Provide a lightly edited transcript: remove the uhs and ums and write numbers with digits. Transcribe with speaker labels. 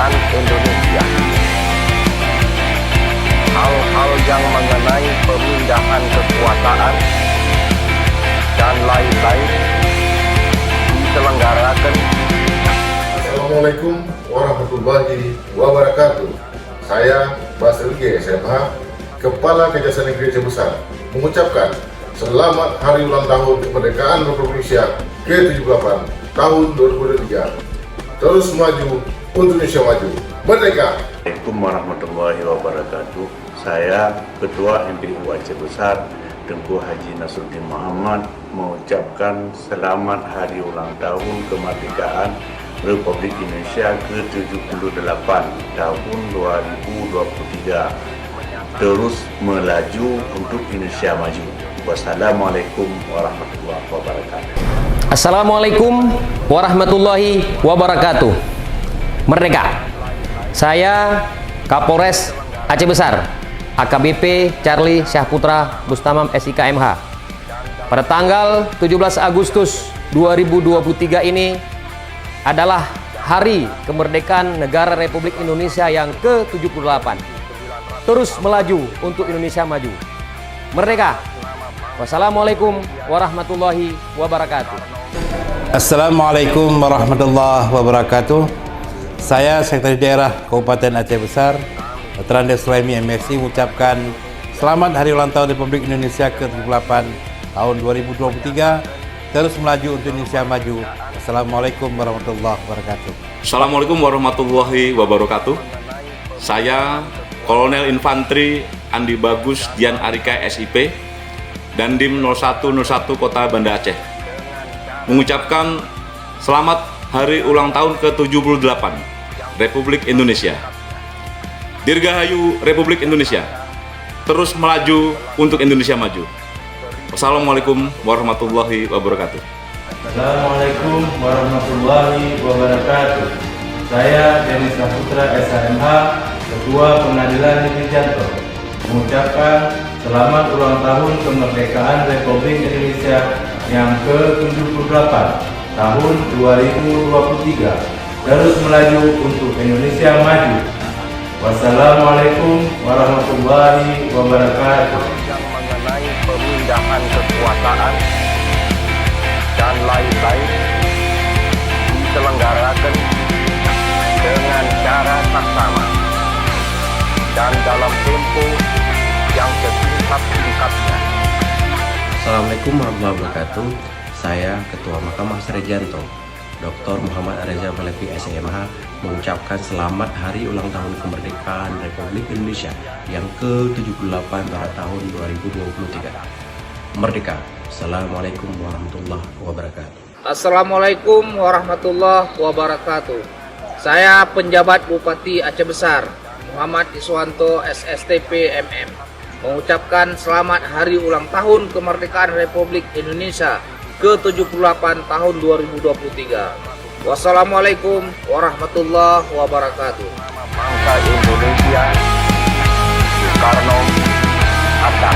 Speaker 1: kemerdekaan Indonesia. Hal-hal yang mengenai pemindahan kekuasaan dan lain-lain diselenggarakan.
Speaker 2: Assalamualaikum warahmatullahi wabarakatuh. Saya Basri G. SMH, Kepala Kejaksaan Negeri Aceh Besar, mengucapkan selamat Hari Ulang Tahun Kemerdekaan Republik Indonesia ke-78 tahun 2023. Terus maju untuk Indonesia maju. Merdeka!
Speaker 3: Assalamualaikum warahmatullahi wabarakatuh. Saya Ketua MPU Aceh Besar, Tengku Haji Nasruddin Muhammad, mengucapkan selamat Hari Ulang Tahun Kemerdekaan Republik Indonesia ke-78 tahun 2023. Terus melaju untuk Indonesia maju. Wassalamualaikum warahmatullahi wabarakatuh.
Speaker 4: Assalamualaikum warahmatullahi wabarakatuh. Merdeka. Saya Kapolres Aceh Besar, AKBP Charlie Syahputra Bustamam SIK MH. Pada tanggal 17 Agustus 2023 ini adalah Hari Kemerdekaan Negara Republik Indonesia yang ke-78. Terus melaju untuk Indonesia maju. Merdeka. Wassalamualaikum warahmatullahi wabarakatuh.
Speaker 5: Assalamualaikum warahmatullahi wabarakatuh. Saya Sekretaris Daerah Kabupaten Aceh Besar, Veteran Sulaimi MSI, mengucapkan selamat Hari Ulang Tahun Republik Indonesia ke-78 tahun 2023. Terus melaju untuk Indonesia maju. Assalamualaikum warahmatullahi wabarakatuh.
Speaker 6: Assalamualaikum warahmatullahi wabarakatuh. Saya Kolonel Infantri Andi Bagus Dian Arika SIP, Dandim 0101 Kota Banda Aceh, mengucapkan selamat Hari Ulang Tahun ke-78 Republik Indonesia. Dirgahayu Republik Indonesia, terus melaju untuk Indonesia maju. Wassalamualaikum warahmatullahi wabarakatuh.
Speaker 7: Assalamualaikum warahmatullahi wabarakatuh. Saya Denis Saputra SHMH, Ketua Pengadilan Negeri Janto, mengucapkan selamat ulang tahun kemerdekaan Republik Indonesia yang ke-78 tahun 2023. Terus melaju untuk Indonesia maju. Wassalamualaikum warahmatullahi wabarakatuh.
Speaker 1: Yang mengenai pemindahan kekuasaan dan lain-lain diselenggarakan dengan cara saksama dan dalam tempo yang sesingkat-singkatnya.
Speaker 8: Assalamualaikum warahmatullahi wabarakatuh. Saya Ketua Mahkamah Sarjanto, Dr. Muhammad Reza Falevi SMH, mengucapkan selamat Hari Ulang Tahun Kemerdekaan Republik Indonesia yang ke-78 pada tahun 2023. Merdeka. Assalamualaikum warahmatullahi wabarakatuh.
Speaker 9: Assalamualaikum warahmatullahi wabarakatuh. Saya penjabat Bupati Aceh Besar, Muhammad Iswanto SSTP MM, mengucapkan selamat Hari Ulang Tahun Kemerdekaan Republik Indonesia ke-78 tahun 2023. Wassalamualaikum warahmatullahi wabarakatuh.
Speaker 1: Bangsa Indonesia, Soekarno, Hatta.